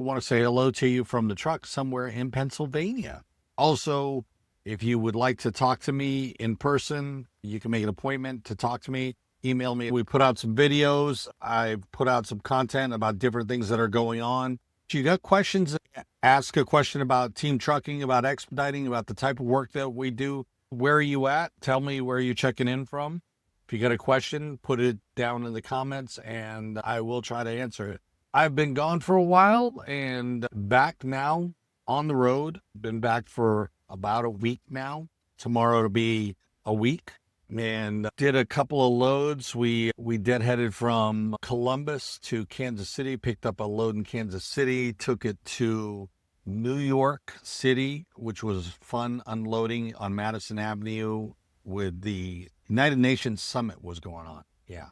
I want to say hello to you from the truck somewhere in Pennsylvania. Also, if you would like to talk to me in person, you can make an appointment to talk to me. Email me. We put out some videos. I've put out some content about different things that are going on. If you got questions, ask a question about team trucking, about expediting, about the type of work that we do. Where are you at? Tell me where you're checking in from. If you got a question, put it down in the comments and I will try to answer it. I've been gone for a while and back now on the road. Been back for about a week now. Tomorrow to be a week. And did a couple of loads. We deadheaded from Columbus to Kansas City, picked up a load in Kansas City, took it to New York City, which was fun unloading on Madison Avenue with the United Nations Summit was going on. Yeah.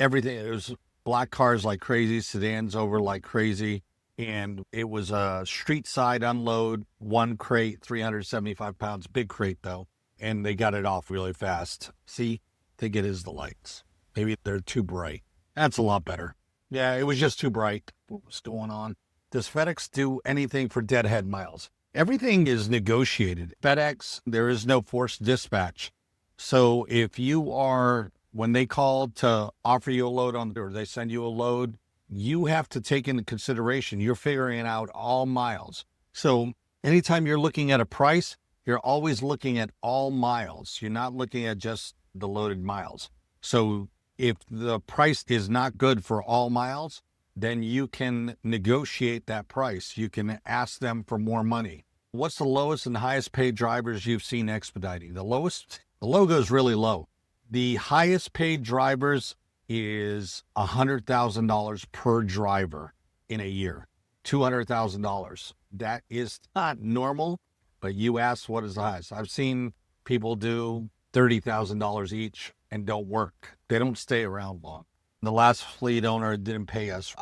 Everything, it was black cars like crazy, sedans over like crazy. And it was a street side unload, one crate, 375 pounds, big crate though. And they got it off really fast. See, I think it is the lights. Maybe they're too bright. That's a lot better. Yeah, it was just too bright. What was going on? Does FedEx do anything for deadhead miles? Everything is negotiated. FedEx, there is no forced dispatch. So if you are, when they call to offer you a load on, or they send you a load, you have to take into consideration, you're figuring out all miles. So anytime you're looking at a price, you're always looking at all miles. You're not looking at just the loaded miles. So if the price is not good for all miles, then you can negotiate that price. You can ask them for more money. What's the lowest and highest paid drivers you've seen expediting? The logo is really low. The highest paid drivers is $100,000 per driver in a year, $200,000. That is not normal. But you asked what is the highest. I've seen people do $30,000 each and don't work. They don't stay around long. The last fleet owner didn't pay us.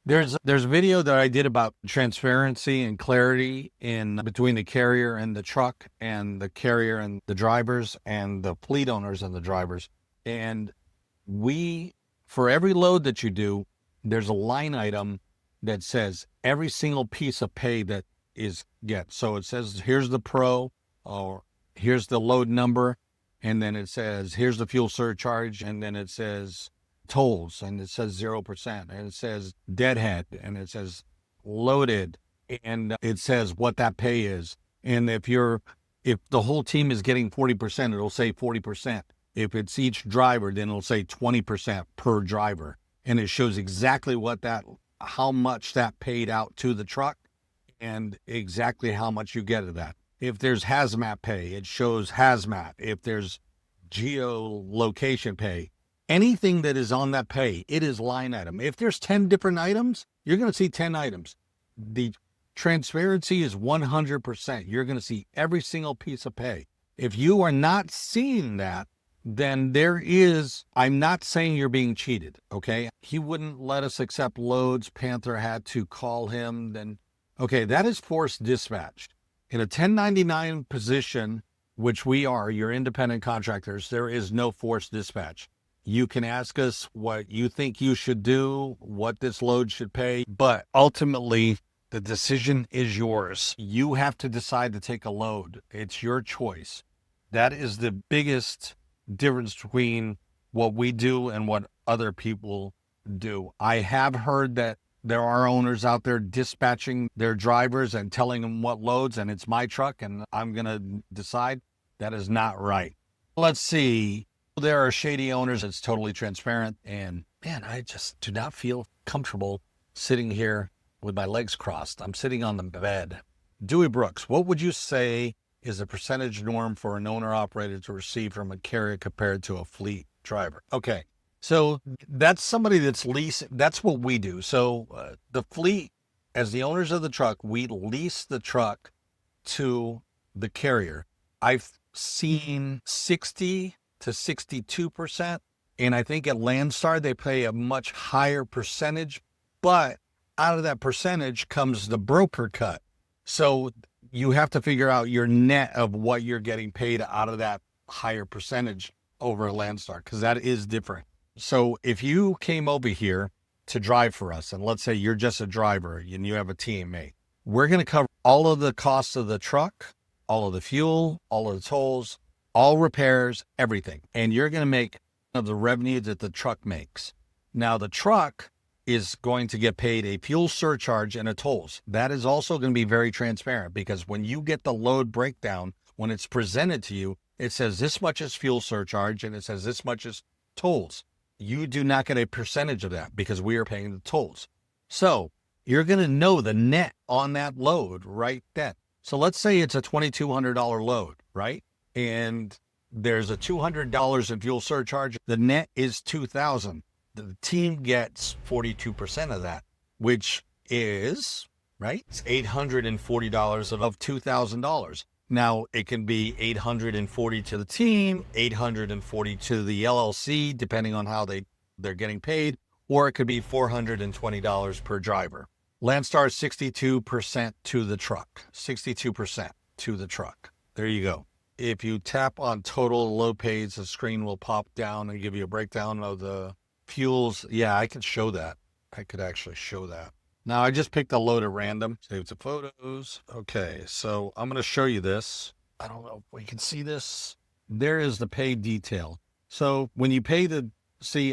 There's a video that I did about transparency and clarity in between the carrier and the truck, and the carrier and the drivers, and the fleet owners and the drivers. And for every load that you do, there's a line item that says every single piece of pay that so it says here's the pro, or here's the load number, and then it says here's the fuel surcharge, and then it says tolls, and it says 0%, and it says deadhead, and it says loaded, and it says what that pay is. And if the whole team is getting 40%, it'll say 40%. If it's each driver, then it'll say 20% per driver, and it shows exactly how much that paid out to the truck, and exactly how much you get of that. If there's hazmat pay, it shows hazmat. If there's geolocation pay, anything that is on that pay, it is line item. If there's 10 different items, you're going to see 10 items. The transparency is 100%. You're going to see every single piece of pay. If you are not seeing that, then I'm not saying you're being cheated, okay? He wouldn't let us accept loads. Panther had to call him. Okay, that is forced dispatch. In a 1099 position, which we are, you're independent contractors, there is no forced dispatch. You can ask us what you think you should do, what this load should pay, but ultimately, the decision is yours. You have to decide to take a load. It's your choice. That is the biggest difference between what we do and what other people do. I have heard that there are owners out there dispatching their drivers and telling them what loads, and it's my truck and I'm going to decide. That is not right. Let's see. There are shady owners. It's totally transparent. And man, I just do not feel comfortable sitting here with my legs crossed. I'm sitting on the bed. Dewey Brooks, what would you say is the percentage norm for an owner operator to receive from a carrier compared to a fleet driver? Okay. So that's somebody that's leasing. That's what we do. So the fleet, as the owners of the truck, we lease the truck to the carrier. I've seen 60 to 62%. And I think at Landstar, they pay a much higher percentage. But out of that percentage comes the broker cut. So you have to figure out your net of what you're getting paid out of that higher percentage over at Landstar, because that is different. So if you came over here to drive for us, and let's say you're just a driver and you have a teammate, we're going to cover all of the costs of the truck, all of the fuel, all of the tolls, all repairs, everything. And you're going to make of the revenue that the truck makes. Now, the truck is going to get paid a fuel surcharge and a tolls. That is also going to be very transparent, because when you get the load breakdown, when it's presented to you, it says this much is fuel surcharge and it says this much is tolls. You do not get a percentage of that because we are paying the tolls. So you're going to know the net on that load right then. So let's say it's a $2,200 load, right? And there's a $200 in fuel surcharge. The net is $2,000. The team gets 42% of that, which is, right? It's $840 of $2,000. Now, it can be $840 to the team, $840 to the LLC, depending on how they're getting paid, or it could be $420 per driver. Landstar, 62% to the truck, 62% to the truck. There you go. If you tap on total load pays, the screen will pop down and give you a breakdown of the fuels. Yeah, I can show that. I could actually show that. Now, I just picked a load at random. Save the photos. Okay, so I'm going to show you this. I don't know if we can see this. There is the pay detail. So when you pay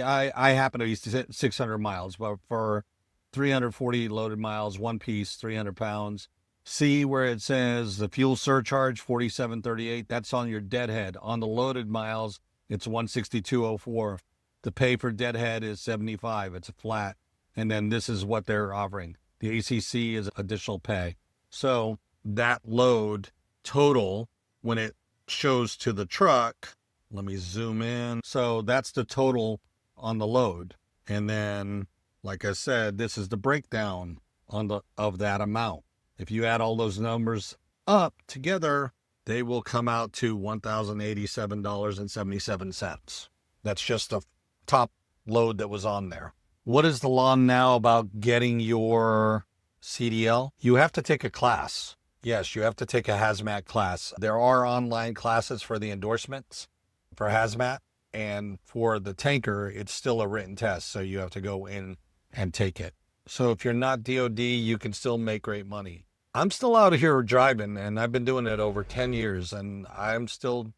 I happen to use 600 miles, but for 340 loaded miles, one piece, 300 pounds. See where it says the fuel surcharge, $47.38. That's on your deadhead. On the loaded miles, it's $162.04. The pay for deadhead is $75. It's a flat. And then this is what they're offering. The ACC is additional pay. So that load total, when it shows to the truck, let me zoom in. So that's the total on the load. And then, like I said, this is the breakdown of that amount. If you add all those numbers up together, they will come out to $1,087.77. That's just the top load that was on there. What is the law now about getting your CDL? You have to take a class. Yes, you have to take a hazmat class. There are online classes for the endorsements for hazmat, and for the tanker, it's still a written test, so you have to go in and take it. So if you're not DOD, you can still make great money. I'm still out here driving, and I've been doing it over 10 years, and I don't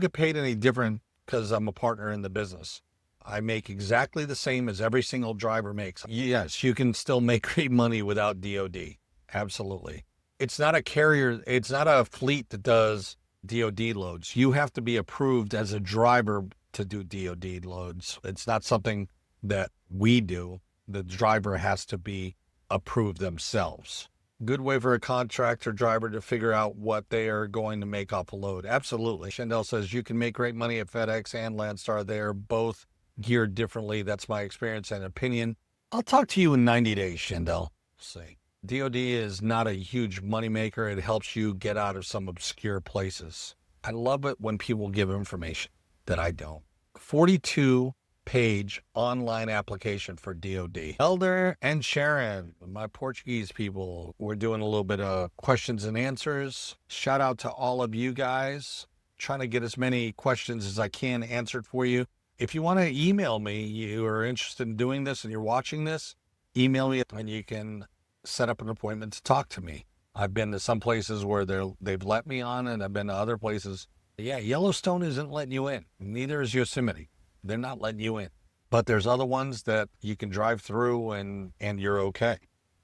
get paid any different because I'm a partner in the business. I make exactly the same as every single driver makes. Yes, you can still make great money without DOD. Absolutely. It's not a carrier. It's not a fleet that does DOD loads. You have to be approved as a driver to do DOD loads. It's not something that we do. The driver has to be approved themselves. Good way for a contractor driver to figure out what they are going to make off a load. Absolutely. Shendel says you can make great money at FedEx and Landstar. They are both geared differently. That's my experience and opinion. I'll talk to you in 90 days, Shendel. See. DOD is not a huge moneymaker. It helps you get out of some obscure places. I love it when people give information that I don't. 42-page online application for DOD. Elder and Sharon, my Portuguese people, we're doing a little bit of questions and answers. Shout out to all of you guys. Trying to get as many questions as I can answered for you. If you want to email me, you are interested in doing this and you're watching this, email me and you can set up an appointment to talk to me. I've been to some places where they've let me on, and I've been to other places. Yeah, Yellowstone isn't letting you in. Neither is Yosemite. They're not letting you in. But there's other ones that you can drive through and you're okay.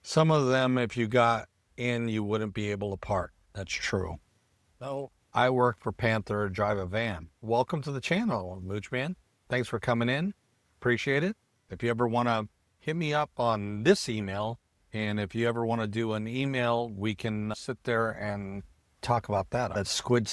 Some of them, if you got in, you wouldn't be able to park. That's true. So I work for Panther, drive a van. Welcome to the channel, Mooch Man. Thanks for coming in. Appreciate it. If you ever want to hit me up on this email, and if you ever want to do an email, we can sit there and talk about that. That squid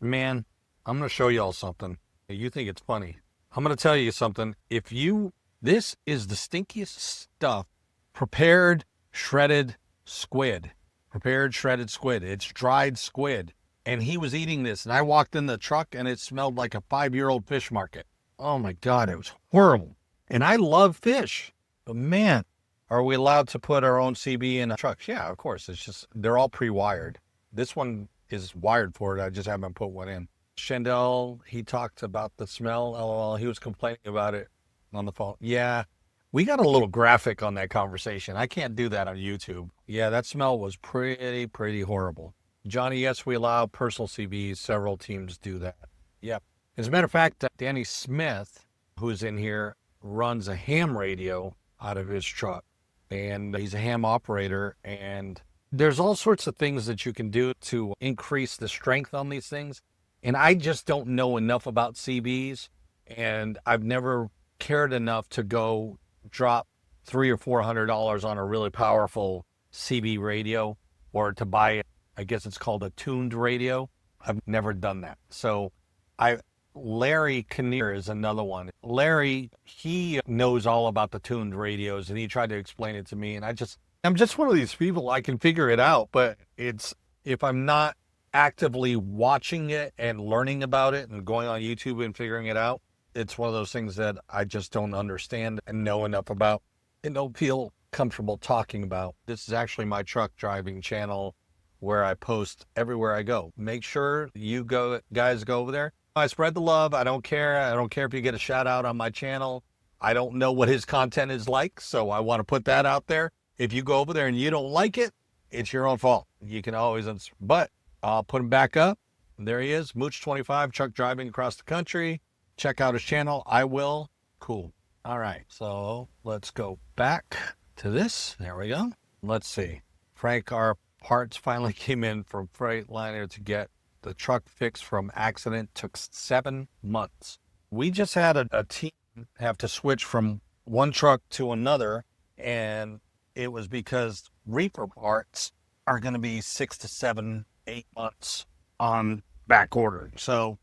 man, I'm going to show y'all something. You think it's funny. I'm going to tell you something. This is the stinkiest stuff. Prepared shredded squid. It's dried squid. And he was eating this, and I walked in the truck, and it smelled like a 5-year-old fish market. Oh, my God, it was horrible. And I love fish. But, man, are we allowed to put our own CB in a truck? Yeah, of course. It's just, they're all pre-wired. This one is wired for it. I just haven't put one in. Shendel, he talked about the smell. LOL, he was complaining about it on the phone. Yeah, we got a little graphic on that conversation. I can't do that on YouTube. Yeah, that smell was pretty horrible. Johnny, yes, we allow personal CVs. Several teams do that. Yep. As a matter of fact, Danny Smith, who's in here, runs a ham radio out of his truck. And he's a ham operator. And there's all sorts of things that you can do to increase the strength on these things. And I just don't know enough about CBs. And I've never cared enough to go drop $300 or $400 on a really powerful CB radio, or to buy it. I guess it's called a tuned radio. I've never done that. So Larry Kinnear is another one. Larry, he knows all about the tuned radios, and he tried to explain it to me. And I'm just one of these people, I can figure it out, but if I'm not actively watching it and learning about it and going on YouTube and figuring it out, it's one of those things that I just don't understand and know enough about and don't feel comfortable talking about. This is actually my truck driving channel where I post everywhere I go. Make sure you guys go over there. I spread the love. I don't care. I don't care if you get a shout out on my channel. I don't know what his content is like, so I want to put that out there. If you go over there and you don't like it, it's your own fault. You can always, but I'll put him back up. There he is, Mooch25, truck driving across the country. Check out his channel. I will. Cool. All right. So let's go back to this. There we go. Let's see. Frank, our parts finally came in from Freightliner to get the truck fixed from accident. Took 7 months. We just had a team have to switch from one truck to another, and it was because reefer parts are going to be 6 to 7, 8 months on back order. So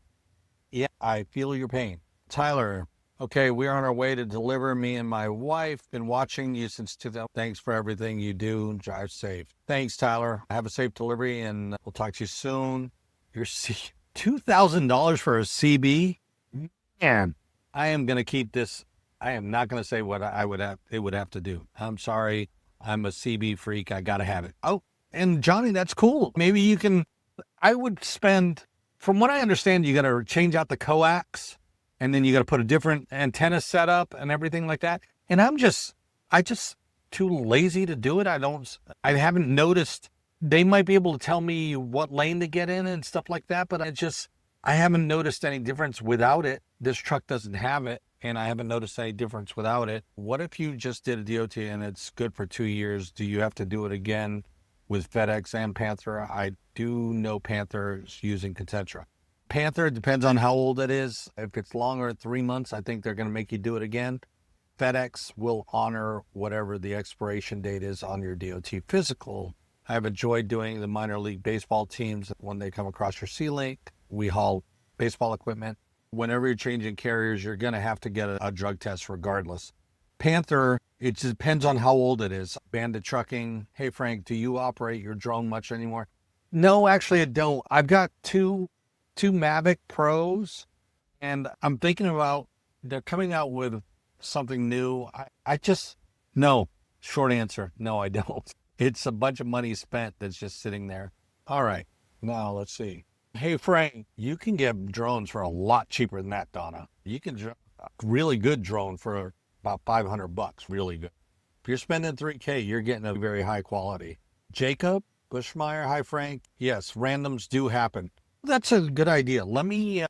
yeah, I feel your pain. Tyler, okay, we're on our way to deliver. Me and my wife been watching you since 2000. Thanks for everything you do. Drive safe. Thanks, Tyler. Have a safe delivery, and we'll talk to you soon. You're $2,000 for a CB? Man, I am going to keep this. I am not going to say what it would have to do. I'm sorry. I'm a CB freak. I got to have it. Oh, and Johnny, that's cool. Maybe you can, I would spend, from what I understand, you got to change out the coax, and then you got to put a different antenna setup and everything like that. And I just too lazy to do it. I haven't noticed. They might be able to tell me what lane to get in and stuff like that, but I haven't noticed any difference without it. This truck doesn't have it, and I haven't noticed any difference without it. What if you just did a DOT and it's good for 2 years? Do you have to do it again with FedEx and Panther? I do know Panther's using Concentra. Panther, depends on how old it is. If it's longer than 3 months, I think they're going to make you do it again. FedEx will honor whatever the expiration date is on your DOT physical. I've enjoyed doing the minor league baseball teams when they come across your C-Link. We haul baseball equipment. Whenever you're changing carriers, you're going to have to get a drug test regardless. Panther, it just depends on how old it is. Bandit Trucking. Hey, Frank, do you operate your drone much anymore? No, actually, I don't. I've got two Mavic Pros, and I'm thinking about, they're coming out with something new. No. Short answer, no, I don't. It's a bunch of money spent that's just sitting there. All right, now let's see. Hey, Frank, you can get drones for a lot cheaper than that, Donna. You can a really good drone for about $500, really good. If you're spending $3K, you're getting a very high quality. Jacob Bushmeyer, hi, Frank. Yes, randoms do happen. That's a good idea. Let me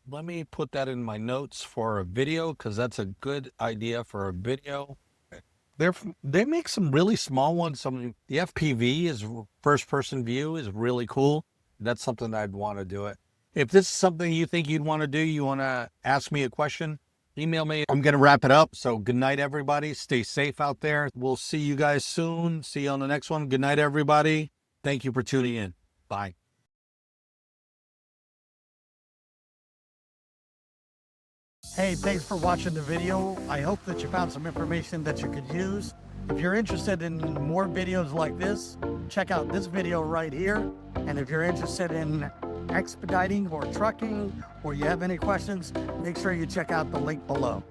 put that in my notes for a video, because that's a good idea for a video. They make some really small ones. The FPV is first person view is really cool. That's something I'd want to do it. If this is something you think you'd want to do, you want to ask me a question, email me. I'm going to wrap it up. So good night, everybody. Stay safe out there. We'll see you guys soon. See you on the next one. Good night, everybody. Thank you for tuning in. Bye. Hey, thanks for watching the video. I hope that you found some information that you could use. If you're interested in more videos like this, check out this video right here. And if you're interested in expediting or trucking, or you have any questions, make sure you check out the link below.